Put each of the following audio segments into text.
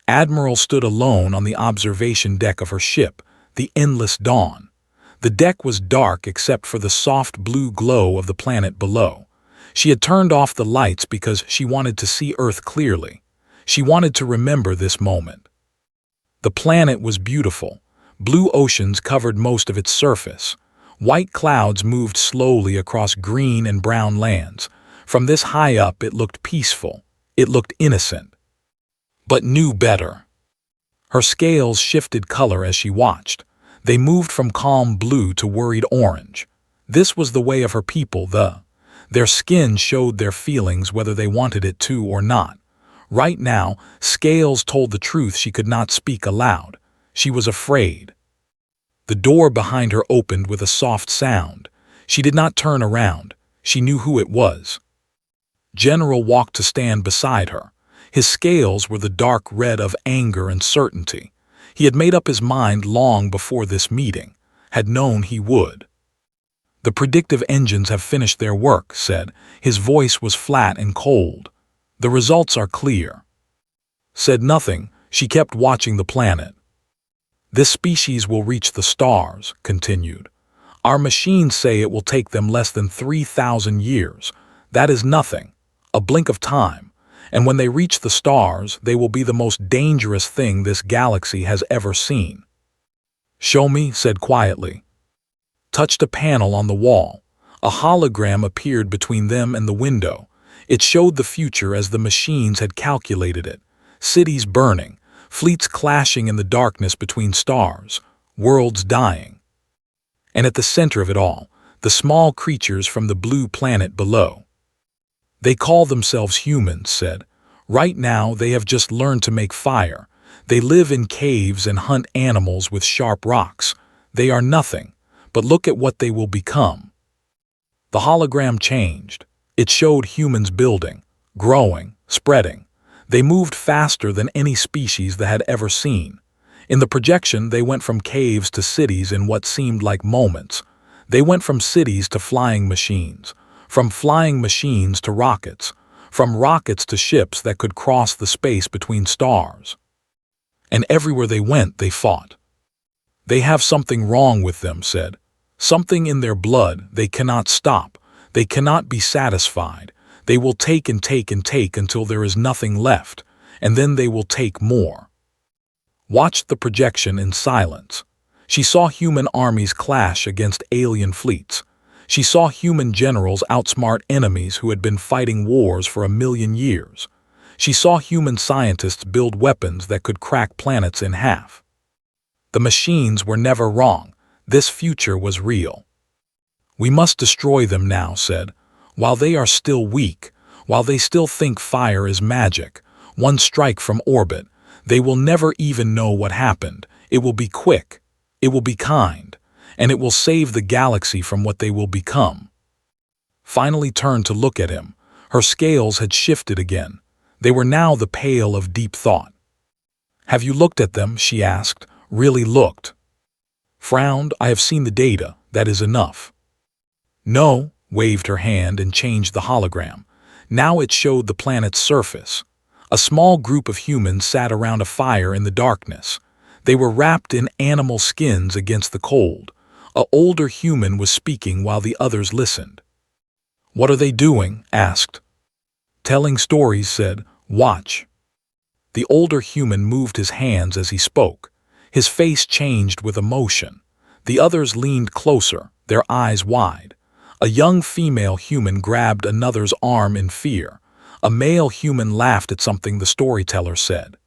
Admiral stood alone on the observation deck of her ship, the Endless Dawn. The deck was dark except for the soft blue glow of the planet below. She had turned off the lights because she wanted to see Earth clearly. She wanted to remember this moment. The planet was beautiful. Blue oceans covered most of its surface. White clouds moved slowly across green and brown lands. From this high up it looked peaceful. It looked innocent. But knew better. Her scales shifted color as she watched. They moved from calm blue to worried orange. This was the way of her people, Their skin showed their feelings whether they wanted it to or not. Right now, Scales told the truth she could not speak aloud. She was afraid. The door behind her opened with a soft sound. She did not turn around. She knew who it was. General walked to stand beside her. His scales were the dark red of anger and certainty. He had made up his mind long before this meeting, had known he would. "The predictive engines have finished their work," said. His voice was flat and cold. "The results are clear." Said nothing, she kept watching the planet. "This species will reach the stars," continued. "Our machines say it will take them less than 3,000 years. That is nothing, a blink of time. And when they reach the stars, they will be the most dangerous thing this galaxy has ever seen." "Show me," said quietly. Touched a panel on the wall. A hologram appeared between them and the window. It showed the future as the machines had calculated it. Cities burning, fleets clashing in the darkness between stars, worlds dying. And at the center of it all, the small creatures from the blue planet below. "They call themselves humans," said. "Right now they have just learned to make fire. They live in caves and hunt animals with sharp rocks. They are nothing, but look at what they will become." The hologram changed. It showed humans building, growing, spreading. They moved faster than any species that had ever seen. In the projection, they went from caves to cities in what seemed like moments. They went from cities to flying machines, from flying machines to rockets, from rockets to ships that could cross the space between stars. And everywhere they went, they fought. "They have something wrong with them," said. "Something in their blood. They cannot stop. They cannot be satisfied. They will take and take and take until there is nothing left, and then they will take more." Watched the projection in silence. She saw human armies clash against alien fleets. She saw human generals outsmart enemies who had been fighting wars for 1,000,000 years. She saw human scientists build weapons that could crack planets in half. The machines were never wrong. This future was real. "We must destroy them now," said. "While they are still weak, while they still think fire is magic, one strike from orbit, they will never even know what happened. It will be quick. It will be kind. And it will save the galaxy from what they will become." Finally turned to look at him. Her scales had shifted again. They were now the pale of deep thought. "Have you looked at them?" she asked. "Really looked?" Frowned. "I have seen the data. That is enough." "No," waved her hand and changed the hologram. Now it showed the planet's surface. A small group of humans sat around a fire in the darkness. They were wrapped in animal skins against the cold. An older human was speaking while the others listened. "What are they doing?" asked. "Telling stories," said. "Watch." The older human moved his hands as he spoke. His face changed with emotion. The others leaned closer, their eyes wide. A young female human grabbed another's arm in fear. A male human laughed at something the storyteller said.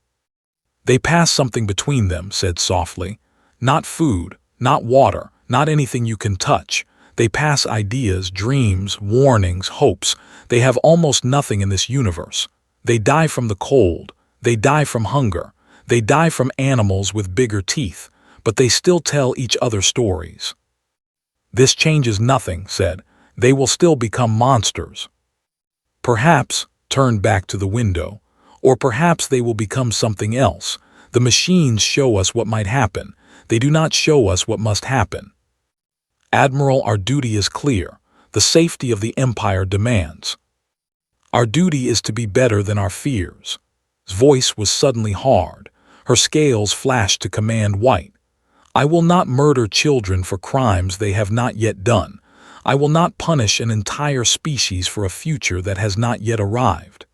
"They pass something between them," said softly. "Not food, not water, not anything you can touch. They pass ideas, dreams, warnings, hopes. They have almost nothing in this universe. They die from the cold. They die from hunger. They die from animals with bigger teeth, but they still tell each other stories." "This changes nothing," said. "They will still become monsters. Perhaps," turned back to the window, "or perhaps they will become something else. The machines show us what might happen. They do not show us what must happen. Admiral, our duty is clear. The safety of the Empire demands. Our duty is to be better than our fears." His voice was suddenly hard. Her scales flashed to command white. "I will not murder children for crimes they have not yet done. I will not punish an entire species for a future that has not yet arrived."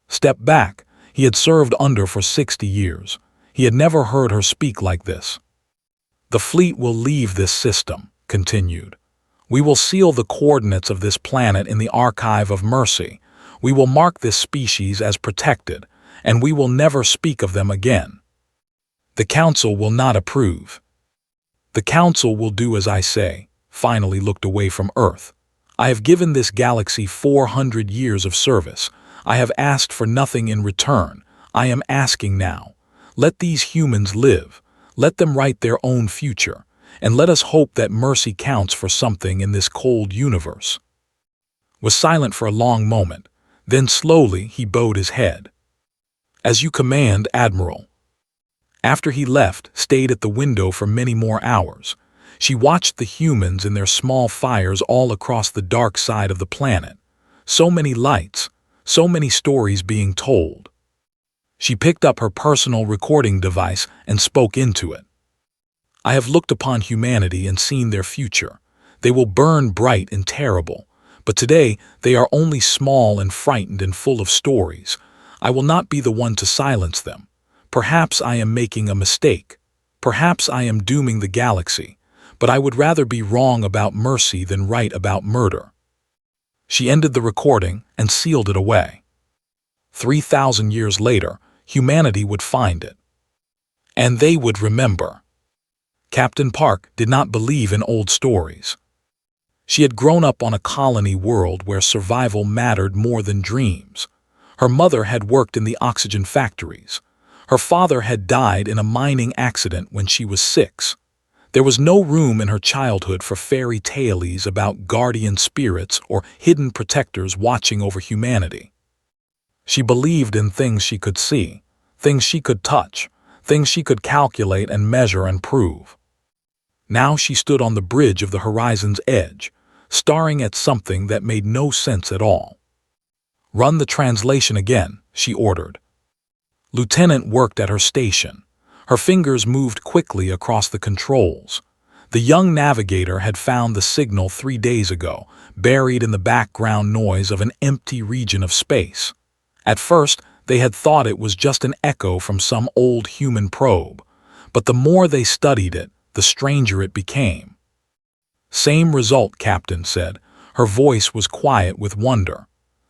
Step back. He had served under for 60 years. He had never heard her speak like this. "The fleet will leave this system," continued. "We will seal the coordinates of this planet in the Archive of Mercy. We will mark this species as protected, and we will never speak of them again. The Council will not approve." "The Council will do as I say," finally looked away from Earth. "I have given this galaxy 400 years of service. I have asked for nothing in return. I am asking now. Let these humans live. Let them write their own future. And let us hope that mercy counts for something in this cold universe." Was silent for a long moment. Then slowly he bowed his head. "As you command, Admiral." After he left, stayed at the window for many more hours. She watched the humans in their small fires all across the dark side of the planet. So many lights, so many stories being told. She picked up her personal recording device and spoke into it. "I have looked upon humanity and seen their future. They will burn bright and terrible. But today they are only small and frightened and full of stories. I will not be the one to silence them. Perhaps I am making a mistake. Perhaps I am dooming the galaxy. But I would rather be wrong about mercy than right about murder." She ended the recording and sealed it away. 3,000 years later, humanity would find it. And they would remember. Captain Park did not believe in old stories. She had grown up on a colony world where survival mattered more than dreams. Her mother had worked in the oxygen factories. Her father had died in a mining accident when she was 6. There was no room in her childhood for fairy tales about guardian spirits or hidden protectors watching over humanity. She believed in things she could see, things she could touch, things she could calculate and measure and prove. Now she stood on the bridge of the horizon's edge, staring at something that made no sense at all. "Run the translation again," she ordered. Lieutenant worked at her station. Her fingers moved quickly across the controls. The young navigator had found the signal 3 days ago, buried in the background noise of an empty region of space. At first, they had thought it was just an echo from some old human probe, but the more they studied it, the stranger it became. "Same result," Captain said. Her voice was quiet with wonder.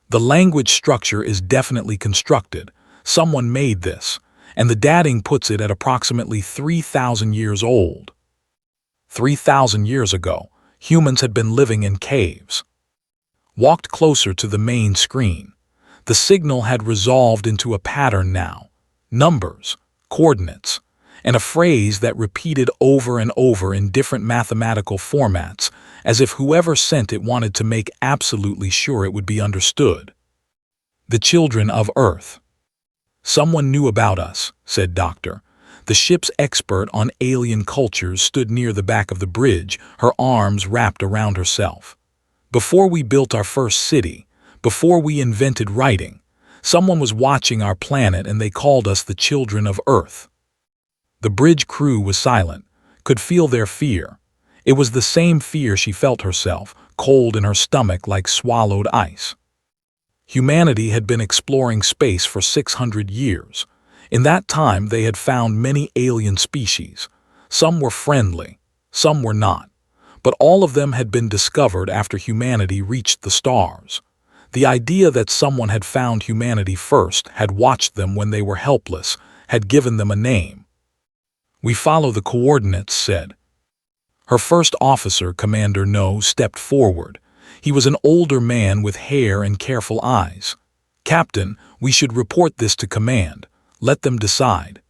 "The language structure is definitely constructed. Someone made this, and the dating puts it at approximately 3,000 years old." 3,000 years ago, humans had been living in caves. Walked closer to the main screen. The signal had resolved into a pattern now. Numbers, coordinates, and a phrase that repeated over and over in different mathematical formats, as if whoever sent it wanted to make absolutely sure it would be understood. "The children of Earth." "Someone knew about us," said Doctor. The ship's expert on alien cultures stood near the back of the bridge, her arms wrapped around herself. "Before we built our first city, before we invented writing, someone was watching our planet and they called us the children of Earth." The bridge crew was silent, could feel their fear. It was the same fear she felt herself, cold in her stomach like swallowed ice. Humanity had been exploring space for 600 years. In that time they had found many alien species. Some were friendly, some were not. But all of them had been discovered after humanity reached the stars. The idea that someone had found humanity first, had watched them when they were helpless, had given them a name. "We follow the coordinates," said. Her first officer, Commander No, stepped forward. He was an older man with hair and careful eyes. "Captain, we should report this to command. Let them decide."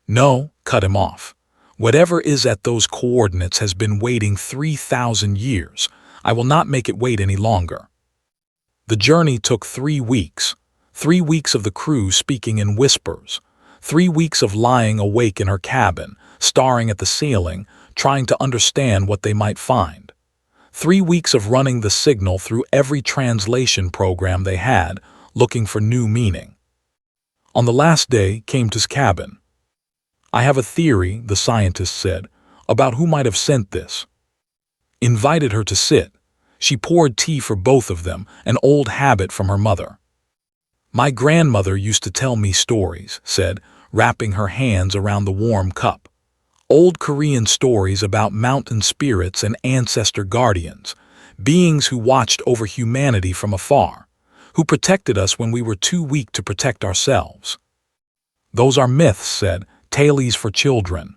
"No," cut him off. "Whatever is at those coordinates has been waiting 3,000 years. I will not make it wait any longer." The journey took 3 weeks. 3 weeks of the crew speaking in whispers. 3 weeks of lying awake in her cabin, staring at the ceiling, trying to understand what they might find. 3 weeks of running the signal through every translation program they had, looking for new meaning. On the last day, came to his cabin. I have a theory, the scientist said, about who might have sent this. Invited her to sit. She poured tea for both of them, an old habit from her mother. My grandmother used to tell me stories, said, wrapping her hands around the warm cup. Old Korean stories about mountain spirits and ancestor guardians, beings who watched over humanity from afar, who protected us when we were too weak to protect ourselves. Those are myths, said, tales for children.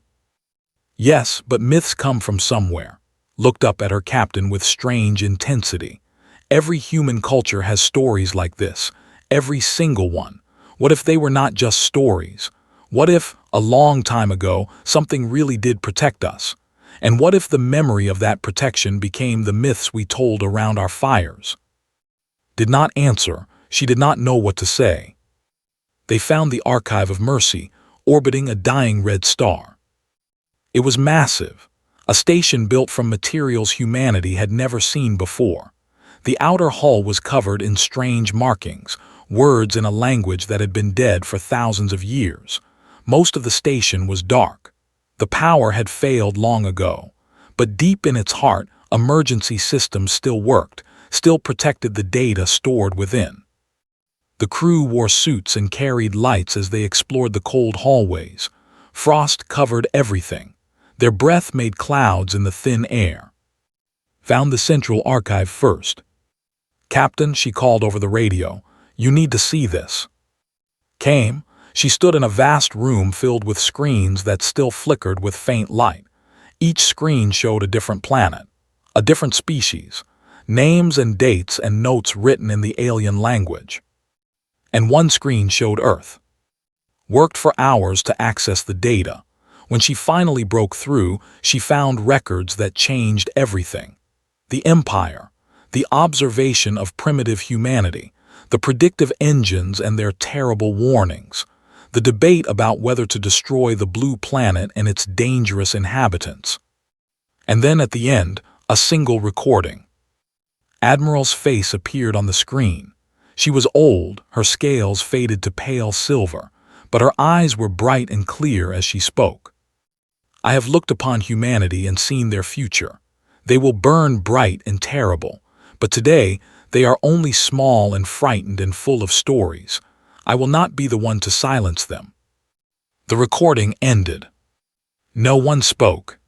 Yes, but myths come from somewhere. Looked up at her captain with strange intensity. Every human culture has stories like this, every single one. What if they were not just stories? What if, a long time ago, something really did protect us? And what if the memory of that protection became the myths we told around our fires? Did not answer, she did not know what to say. They found the Archive of Mercy, orbiting a dying red star. It was massive, a station built from materials humanity had never seen before. The outer hull was covered in strange markings, words in a language that had been dead for thousands of years. Most of the station was dark. The power had failed long ago, but deep in its heart, emergency systems still worked, still protected the data stored within. The crew wore suits and carried lights as they explored the cold hallways. Frost covered everything. Their breath made clouds in the thin air. Found the central archive first. Captain, she called over the radio, you need to see this. Came. She stood in a vast room filled with screens that still flickered with faint light. Each screen showed a different planet, a different species, names and dates and notes written in the alien language. And one screen showed Earth. Worked for hours to access the data. When she finally broke through, she found records that changed everything. The Empire, the observation of primitive humanity, the predictive engines and their terrible warnings, the debate about whether to destroy the blue planet and its dangerous inhabitants. And then at the end, a single recording. Admiral's face appeared on the screen. She was old, her scales faded to pale silver, but her eyes were bright and clear as she spoke. I have looked upon humanity and seen their future. They will burn bright and terrible, but today they are only small and frightened and full of stories. I will not be the one to silence them. The recording ended. No one spoke.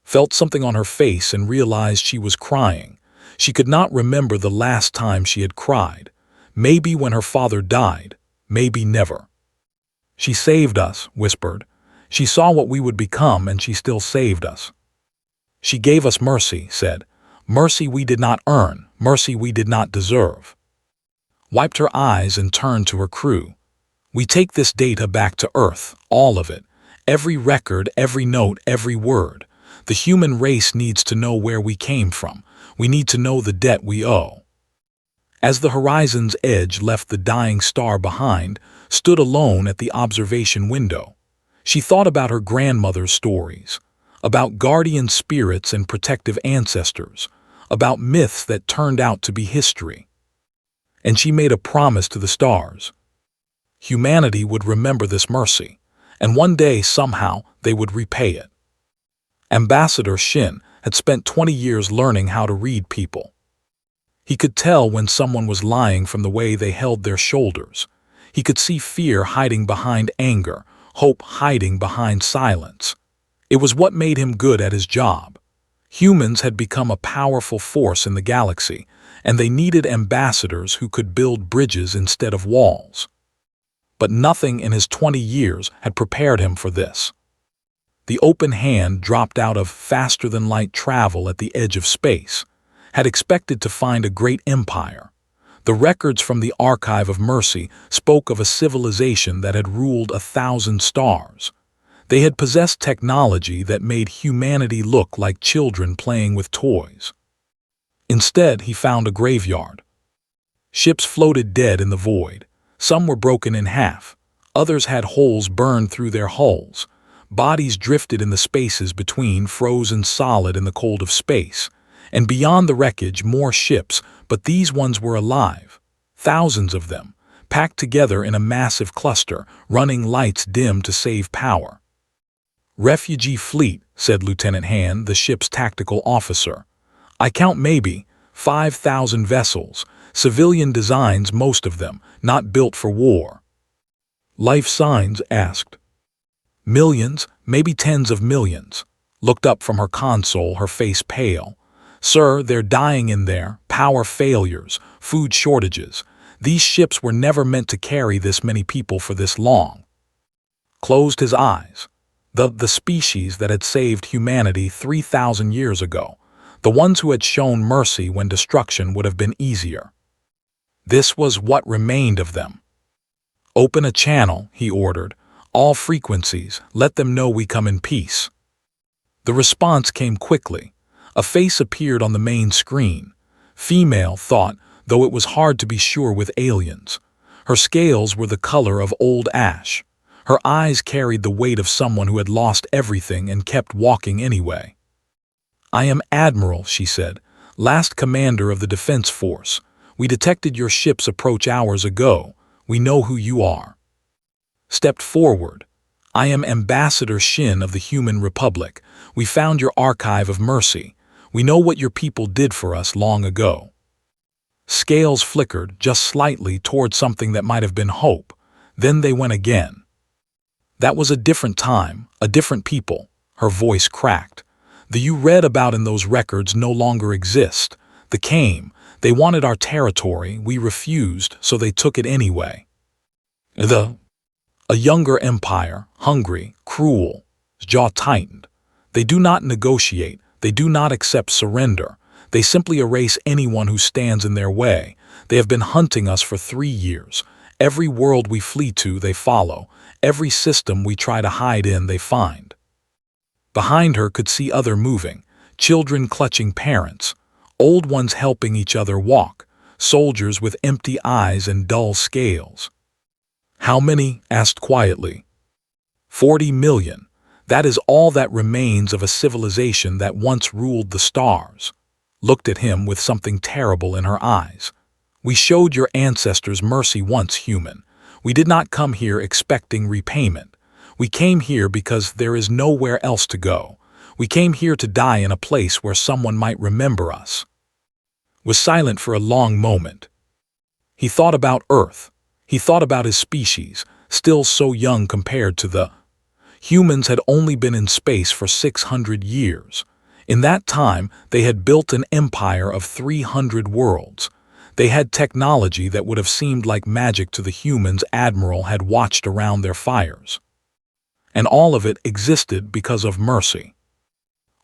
Felt something on her face and realized she was crying. She could not remember the last time she had cried. Maybe when her father died, maybe never. She saved us, whispered. She saw what we would become and she still saved us. She gave us mercy, said. Mercy we did not earn, mercy we did not deserve. Wiped her eyes and turned to her crew. We take this data back to Earth, all of it. Every record, every note, every word. The human race needs to know where we came from. We need to know the debt we owe. As the horizon's edge left the dying star behind, stood alone at the observation window. She thought about her grandmother's stories, about guardian spirits and protective ancestors, about myths that turned out to be history. And she made a promise to the stars. Humanity would remember this mercy, and one day, somehow, they would repay it. Ambassador Shin had spent 20 years learning how to read people. He could tell when someone was lying from the way they held their shoulders. He could see fear hiding behind anger, hope hiding behind silence. It was what made him good at his job. Humans had become a powerful force in the galaxy, and they needed ambassadors who could build bridges instead of walls. But nothing in his 20 years had prepared him for this. The open hand dropped out of faster-than-light travel at the edge of space, had expected to find a great empire. The records from the Archive of Mercy spoke of a civilization that had ruled 1,000 stars. They had possessed technology that made humanity look like children playing with toys. Instead, he found a graveyard. Ships floated dead in the void. Some were broken in half. Others had holes burned through their hulls. Bodies drifted in the spaces between, frozen solid in the cold of space. And beyond the wreckage, more ships, but these ones were alive. Thousands of them, packed together in a massive cluster, running lights dim to save power. Refugee fleet, said Lieutenant Han, the ship's tactical officer. I count maybe 5,000 vessels, civilian designs most of them, not built for war. Life Signs asked. Millions, maybe tens of millions. Looked up from her console, her face pale. Sir, they're dying in there, power failures, food shortages. These ships were never meant to carry this many people for this long. Closed his eyes. The species that had saved humanity 3,000 years ago. The ones who had shown mercy when destruction would have been easier. This was what remained of them. Open a channel, he ordered. All frequencies, let them know we come in peace. The response came quickly. A face appeared on the main screen. Female thought, though it was hard to be sure with aliens. Her scales were the color of old ash. Her eyes carried the weight of someone who had lost everything and kept walking anyway. I am Admiral, she said, last commander of the Defense Force. We detected your ship's approach hours ago. We know who you are. Stepped forward. I am Ambassador Shin of the Human Republic. We found your archive of mercy. We know what your people did for us long ago. Scales flickered just slightly toward something that might have been hope. Then they went again. That was a different time, a different people. Her voice cracked. The you read about in those records no longer exist. They came. They wanted our territory. We refused, so they took it anyway. A younger empire, hungry, cruel, jaw tightened. They do not negotiate. They do not accept surrender. They simply erase anyone who stands in their way. They have been hunting us for 3 years. Every world we flee to, they follow. Every system we try to hide in, they find. Behind her could see other moving, children clutching parents, old ones helping each other walk, soldiers with empty eyes and dull scales. How many? Asked quietly. 40 million. That is all that remains of a civilization that once ruled the stars. Looked at him with something terrible in her eyes. We showed your ancestors mercy once, human. We did not come here expecting repayment. We came here because there is nowhere else to go. We came here to die in a place where someone might remember us. Was silent for a long moment. He thought about Earth. He thought about his species, still so young compared to the humans had only been in space for 600 years. In that time, they had built an empire of 300 worlds. They had technology that would have seemed like magic to the humans Admiral had watched around their fires. And all of it existed because of mercy.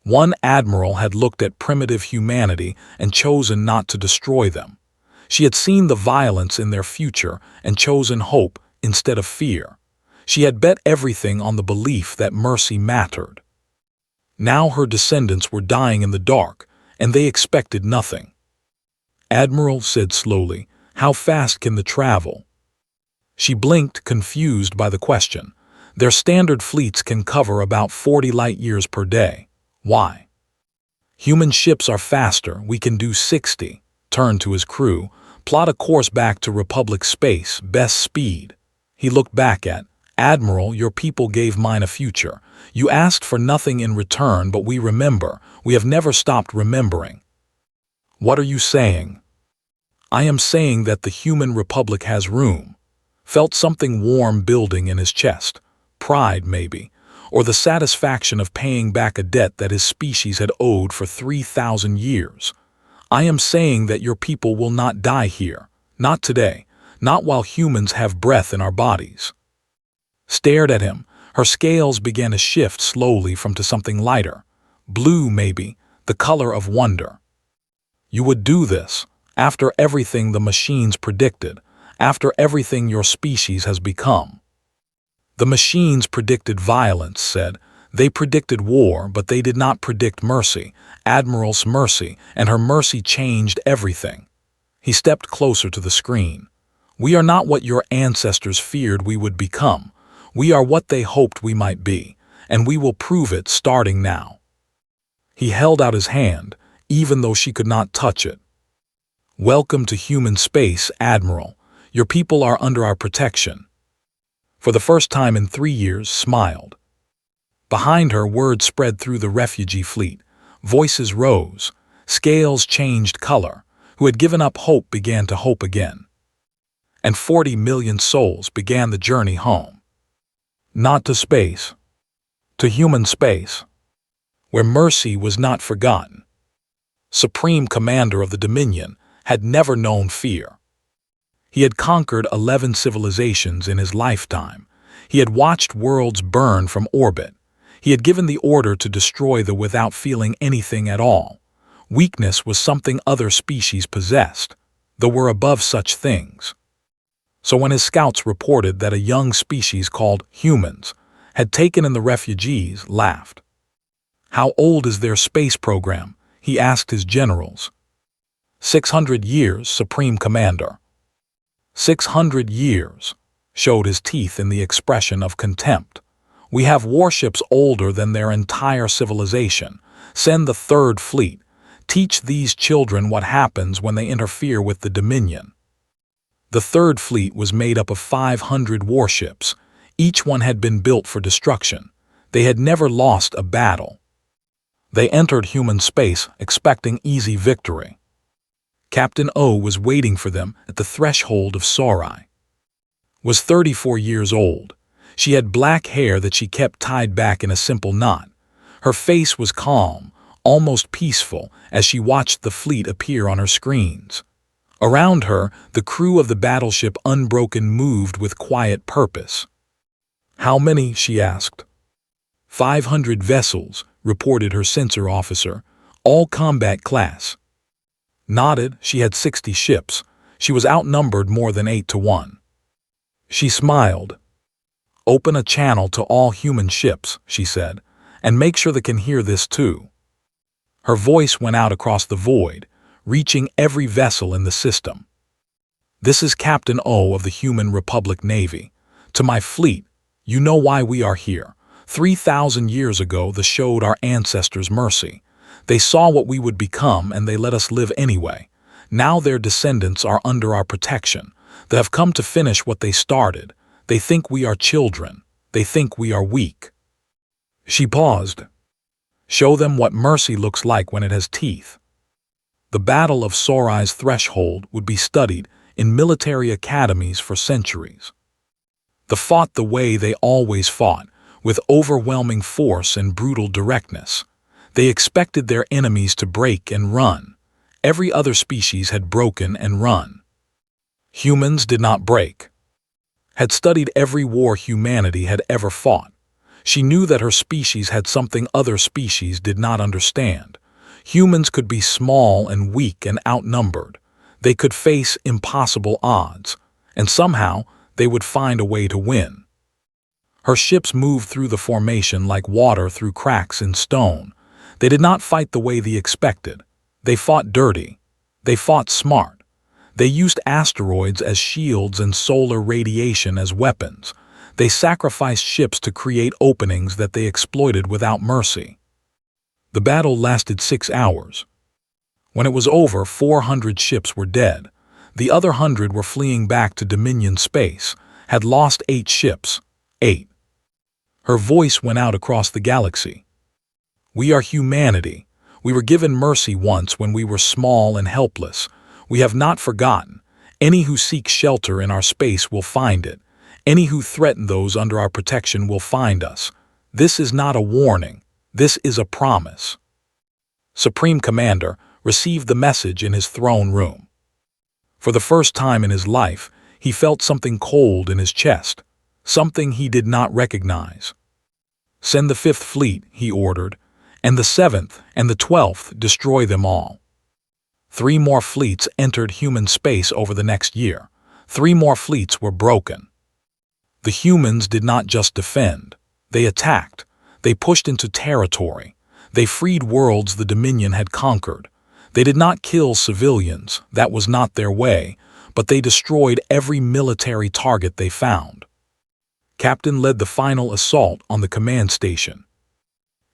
One Admiral had looked at primitive humanity and chosen not to destroy them. She had seen the violence in their future and chosen hope instead of fear. She had bet everything on the belief that mercy mattered. Now her descendants were dying in the dark, and they expected nothing. Admiral said slowly, how fast can they travel? She blinked, confused by the question. Their standard fleets can cover about 40 light years per day. Why? Human ships are faster, we can do 60. Turned to his crew, plot a course back to Republic space, best speed. He looked back at, Admiral, your people gave mine a future. You asked for nothing in return, but we remember. We have never stopped remembering. What are you saying? I am saying that the human republic has room. Felt something warm building in his chest. Pride, maybe. Or the satisfaction of paying back a debt that his species had owed for 3,000 years. I am saying that your people will not die here. Not today. Not while humans have breath in our bodies. Stared at him. Her scales began to shift slowly from to something lighter. Blue, maybe. The color of wonder. You would do this. After everything the machines predicted. After everything your species has become. The machines predicted violence, said. They predicted war, but they did not predict mercy. Admiral's mercy, and her mercy changed everything. He stepped closer to the screen. We are not what your ancestors feared we would become. We are what they hoped we might be, and we will prove it starting now. He held out his hand, even though she could not touch it. Welcome to human space, Admiral. Your people are under our protection. For the first time in 3 years, smiled. Behind her, word spread through the refugee fleet. Voices rose. Scales changed color. Who had given up hope began to hope again. And 40 million souls began the journey home. Not to space. To human space. Where mercy was not forgotten. Supreme Commander of the Dominion had never known fear. He had conquered 11 civilizations in his lifetime. He had watched worlds burn from orbit. He had given the order to destroy them without feeling anything at all. Weakness was something other species possessed, though we're above such things. So when his scouts reported that a young species called humans had taken in the refugees, laughed. How old is their space program? He asked his generals. 600 years, Supreme Commander. 600 years, showed his teeth in the expression of contempt. We have warships older than their entire civilization. Send the Third Fleet. Teach these children what happens when they interfere with the Dominion. The Third Fleet was made up of 500 warships. Each one had been built for destruction. They had never lost a battle. They entered human space expecting easy victory. Captain O was waiting for them at the threshold of Sarai. Was 34 years old. She had black hair that she kept tied back in a simple knot. Her face was calm, almost peaceful, as she watched the fleet appear on her screens. Around her, the crew of the battleship Unbroken moved with quiet purpose. How many? She asked. 500 vessels, reported her sensor officer, all combat class. Nodded. She had 60 ships. She was outnumbered more than 8 to 1. She smiled. Open a channel to all human ships, she said, and make sure they can hear this too. Her voice went out across the void, reaching every vessel in the system. This is Captain O of the Human Republic Navy. To my fleet, you know why we are here. 3,000 years ago, they showed our ancestors mercy. They saw what we would become and they let us live anyway. Now their descendants are under our protection. They have come to finish what they started. They think we are children. They think we are weak. She paused. Show them what mercy looks like when it has teeth. The Battle of Sarai's threshold would be studied in military academies for centuries. They fought the way they always fought, with overwhelming force and brutal directness. They expected their enemies to break and run. Every other species had broken and run. Humans did not break. Had studied every war humanity had ever fought. She knew that her species had something other species did not understand. Humans could be small and weak and outnumbered. They could face impossible odds, and somehow they would find a way to win. Her ships moved through the formation like water through cracks in stone. They did not fight the way they expected. They fought dirty. They fought smart. They used asteroids as shields and solar radiation as weapons. They sacrificed ships to create openings that they exploited without mercy. The battle lasted 6 hours. When it was over, 400 ships were dead. The other 100 were fleeing back to Dominion space, had lost 8 ships. 8. Her voice went out across the galaxy. We are humanity. We were given mercy once when we were small and helpless. We have not forgotten. Any who seek shelter in our space will find it. Any who threaten those under our protection will find us. This is not a warning. This is a promise. Supreme Commander received the message in his throne room. For the first time in his life, he felt something cold in his chest, something he did not recognize. Send the 5th Fleet, he ordered, and the 7th and the 12th, destroy them all. 3 more fleets entered human space over the next year. 3 more fleets were broken. The humans did not just defend. They attacked. They pushed into territory. They freed worlds the Dominion had conquered. They did not kill civilians, that was not their way, but they destroyed every military target they found. Captain led the final assault on the command station.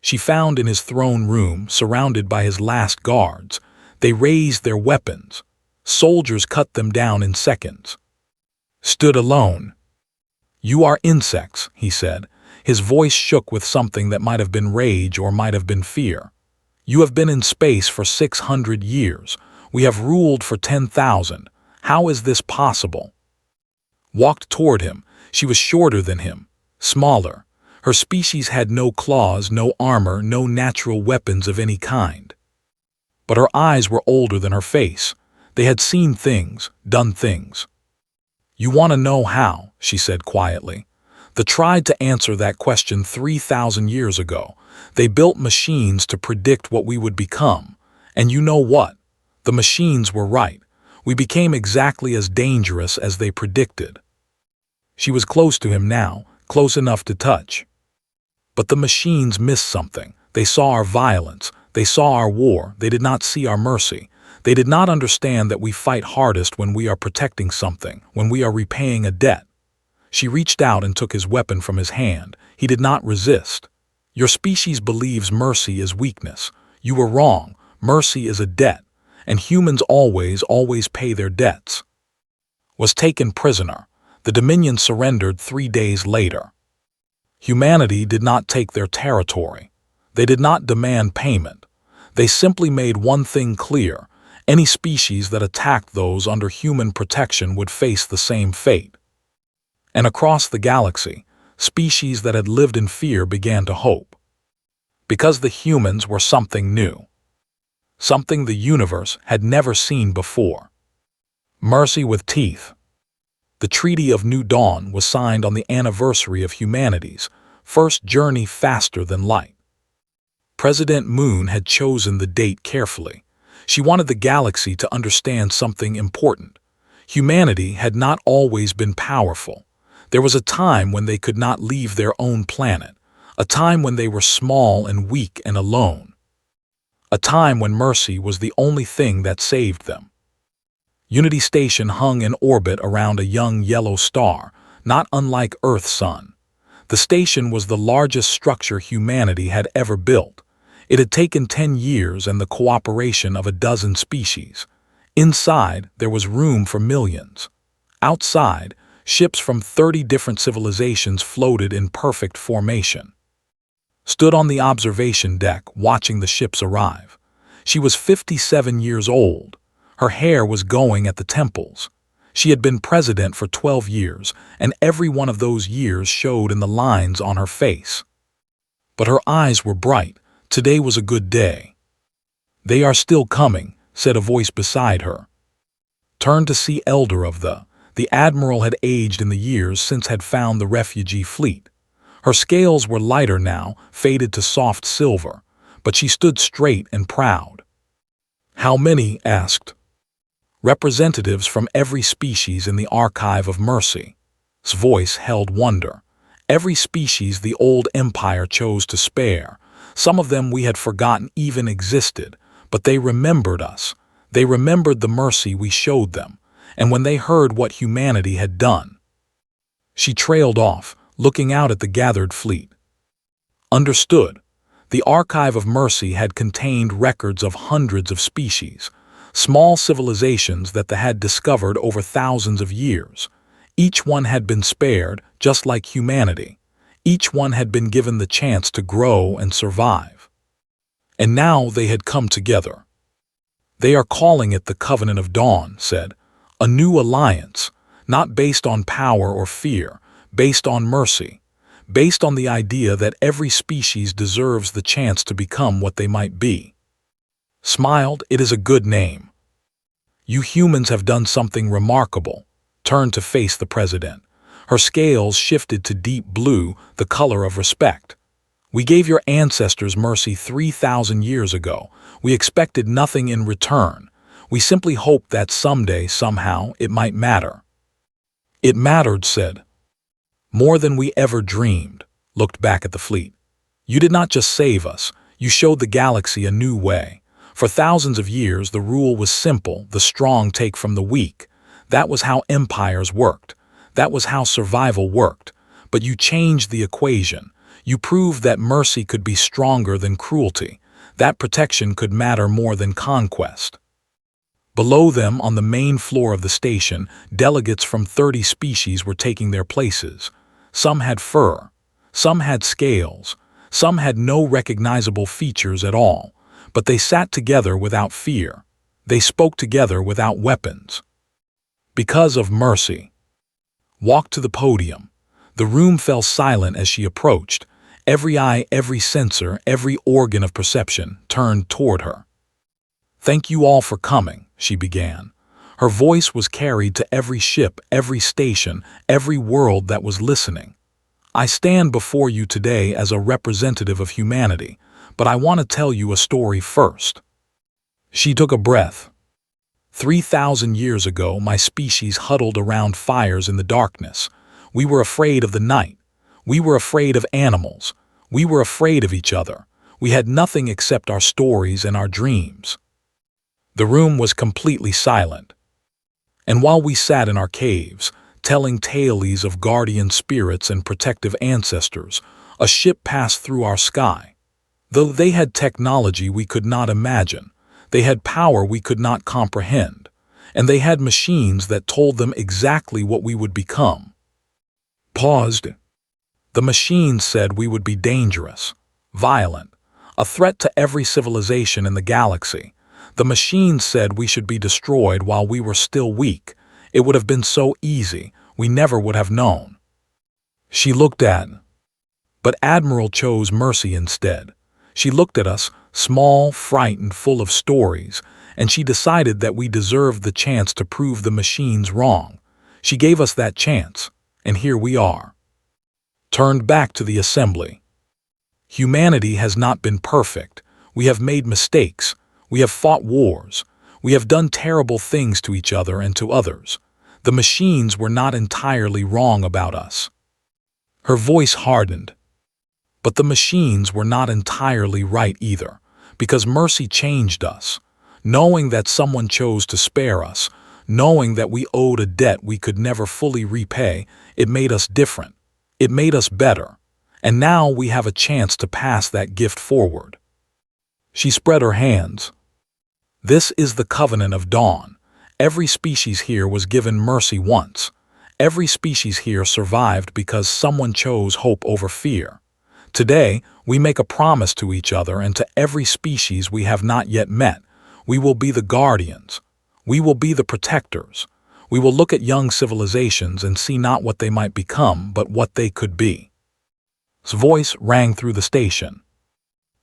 She found in his throne room, surrounded by his last guards. They raised their weapons. Soldiers cut them down in seconds. Stood alone. You are insects, he said. His voice shook with something that might have been rage or might have been fear. "You have been in space for 600 years. We have ruled for 10,000. How is this possible?" Walked toward him. She was shorter than him, smaller. Her species had no claws, no armor, no natural weapons of any kind. But her eyes were older than her face. They had seen things, done things. "You want to know how," she said quietly. "They tried to answer that question 3,000 years ago. They built machines to predict what we would become. And you know what? The machines were right. We became exactly as dangerous as they predicted." She was close to him now, close enough to touch. But the machines missed something. They saw our violence. They saw our war. They did not see our mercy. They did not understand that we fight hardest when we are protecting something, when we are repaying a debt. She reached out and took his weapon from his hand. He did not resist. "Your species believes mercy is weakness. You were wrong. Mercy is a debt, and humans always pay their debts." Was taken prisoner. The Dominion surrendered 3 days later. Humanity did not take their territory. They did not demand payment. They simply made one thing clear: any species that attacked those under human protection would face the same fate. And across the galaxy, species that had lived in fear began to hope. Because the humans were something new. Something the universe had never seen before. Mercy with teeth. The Treaty of New Dawn was signed on the anniversary of humanity's first journey faster than light. President Moon had chosen the date carefully. She wanted the galaxy to understand something important. Humanity had not always been powerful. There was a time when they could not leave their own planet, a time when they were small and weak and alone, a time when mercy was the only thing that saved them. Unity Station hung in orbit around a young yellow star, not unlike Earth's sun. The station was the largest structure humanity had ever built. It had taken 10 years and the cooperation of a dozen species. Inside, there was room for millions. Outside, ships from 30 different civilizations floated in perfect formation. Stood on the observation deck watching the ships arrive. She was 57 years old. Her hair was going at the temples. She had been president for 12 years, and every one of those years showed in the lines on her face. But her eyes were bright. Today was a good day. "They are still coming," said a voice beside her. Turned to see elder of the admiral had aged in the years since had found the refugee fleet. Her scales were lighter now, faded to soft silver, but she stood straight and proud. "How many?" asked. "Representatives from every species in the Archive of Mercy's voice held wonder. Every species the old empire chose to spare. Some of them we had forgotten even existed, but they remembered us. They remembered the mercy we showed them, and when they heard what humanity had done." She trailed off, looking out at the gathered fleet. Understood. The Archive of Mercy had contained records of hundreds of species, small civilizations that they had discovered over thousands of years. Each one had been spared, just like humanity. Each one had been given the chance to grow and survive. And now they had come together. "They are calling it the Covenant of Dawn," said. "A new alliance, not based on power or fear, based on mercy, based on the idea that every species deserves the chance to become what they might be." Smiled. "It is a good name. You humans have done something remarkable." Turned to face the president. Her scales shifted to deep blue, the color of respect. "We gave your ancestors mercy 3,000 years ago. We expected nothing in return. We simply hoped that someday, somehow, it might matter." "It mattered," said. "More than we ever dreamed." Looked back at the fleet. "You did not just save us. You showed the galaxy a new way. For thousands of years, the rule was simple: the strong take from the weak. That was how empires worked. That was how survival worked. But you changed the equation. You proved that mercy could be stronger than cruelty. That protection could matter more than conquest." Below them, on the main floor of the station, delegates from 30 species were taking their places. Some had fur. Some had scales, some had no recognizable features at all, but they sat together without fear. They spoke together without weapons. Because of Mercy. Walked to the podium. The room fell silent as she approached. Every eye, every sensor, every organ of perception turned toward her. "Thank you all for coming," she began. Her voice was carried to every ship, every station, every world that was listening. "I stand before you today as a representative of humanity, but I want to tell you a story first." She took a breath. 3,000 years ago, my species huddled around fires in the darkness. We were afraid of the night. We were afraid of animals. We were afraid of each other. We had nothing except our stories and our dreams. The room was completely silent. And while we sat in our caves, telling tales of guardian spirits and protective ancestors, a ship passed through our sky. Though they had technology we could not imagine, they had power we could not comprehend, and they had machines that told them exactly what we would become. Paused. The machines said we would be dangerous, violent, a threat to every civilization in the galaxy. The machines said we should be destroyed while we were still weak. It would have been so easy, we never would have known. She looked at. But Admiral chose Mercy instead. She looked at us, small, frightened, full of stories, and she decided that we deserved the chance to prove the machines wrong. She gave us that chance, and here we are. Turned back to the assembly. Humanity has not been perfect. We have made mistakes. We have fought wars. We have done terrible things to each other and to others. The machines were not entirely wrong about us. Her voice hardened. But the machines were not entirely right either, because Mercy changed us. Knowing that someone chose to spare us, knowing that we owed a debt we could never fully repay, it made us different. It made us better. And now we have a chance to pass that gift forward. She spread her hands. This is the covenant of dawn. Every species here was given mercy once. Every species here survived because someone chose hope over fear. Today, we make a promise to each other and to every species we have not yet met. We will be the guardians. We will be the protectors. We will look at young civilizations and see not what they might become, but what they could be. His voice rang through the station.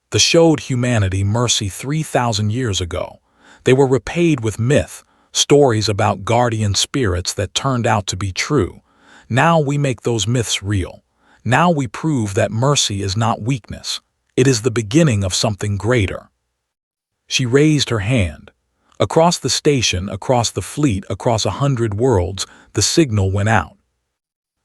They showed humanity mercy 3,000 years ago. They were repaid with myth, stories about guardian spirits that turned out to be true. Now we make those myths real. Now we prove that mercy is not weakness. It is the beginning of something greater. She raised her hand. Across the station, across the fleet, across 100 worlds, the signal went out.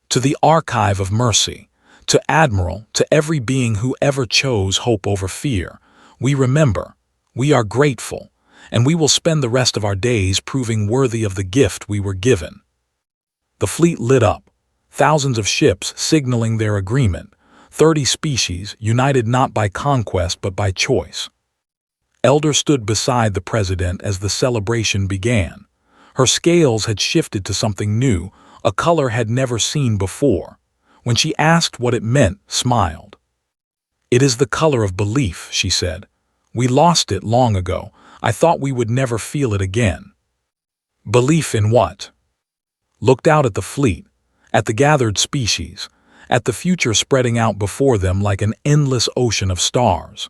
To the archive of mercy, to Admiral, to every being who ever chose hope over fear, we remember, we are grateful, and we will spend the rest of our days proving worthy of the gift we were given. The fleet lit up, thousands of ships signaling their agreement, 30 species united not by conquest but by choice. Elder stood beside the president as the celebration began. Her scales had shifted to something new, a color had never seen before. When she asked what it meant, smiled. "It is the color of belief," she said. "We lost it long ago. I thought we would never feel it again." Belief in what? Looked out at the fleet, at the gathered species, at the future spreading out before them like an endless ocean of stars.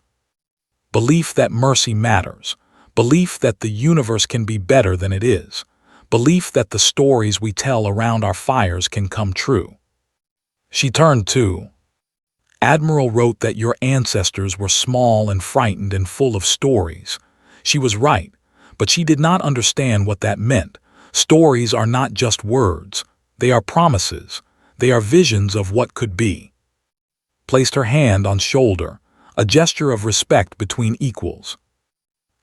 Belief that mercy matters. Belief that the universe can be better than it is. Belief that the stories we tell around our fires can come true. She turned to. Admiral wrote that your ancestors were small and frightened and full of stories. She was right, but she did not understand what that meant. Stories are not just words. They are promises. They are visions of what could be. Placed her hand on shoulder, a gesture of respect between equals.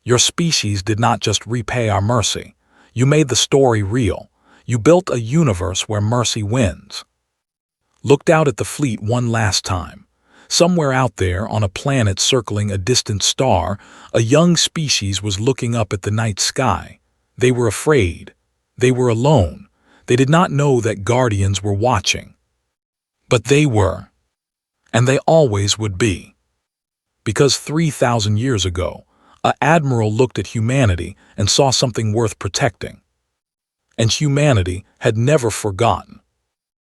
Your species did not just repay our mercy. You made the story real. You built a universe where mercy wins. Looked out at the fleet one last time. Somewhere out there, on a planet circling a distant star, a young species was looking up at the night sky. They were afraid. They were alone. They did not know that guardians were watching. But they were. And they always would be. Because 3,000 years ago, an admiral looked at humanity and saw something worth protecting. And humanity had never forgotten.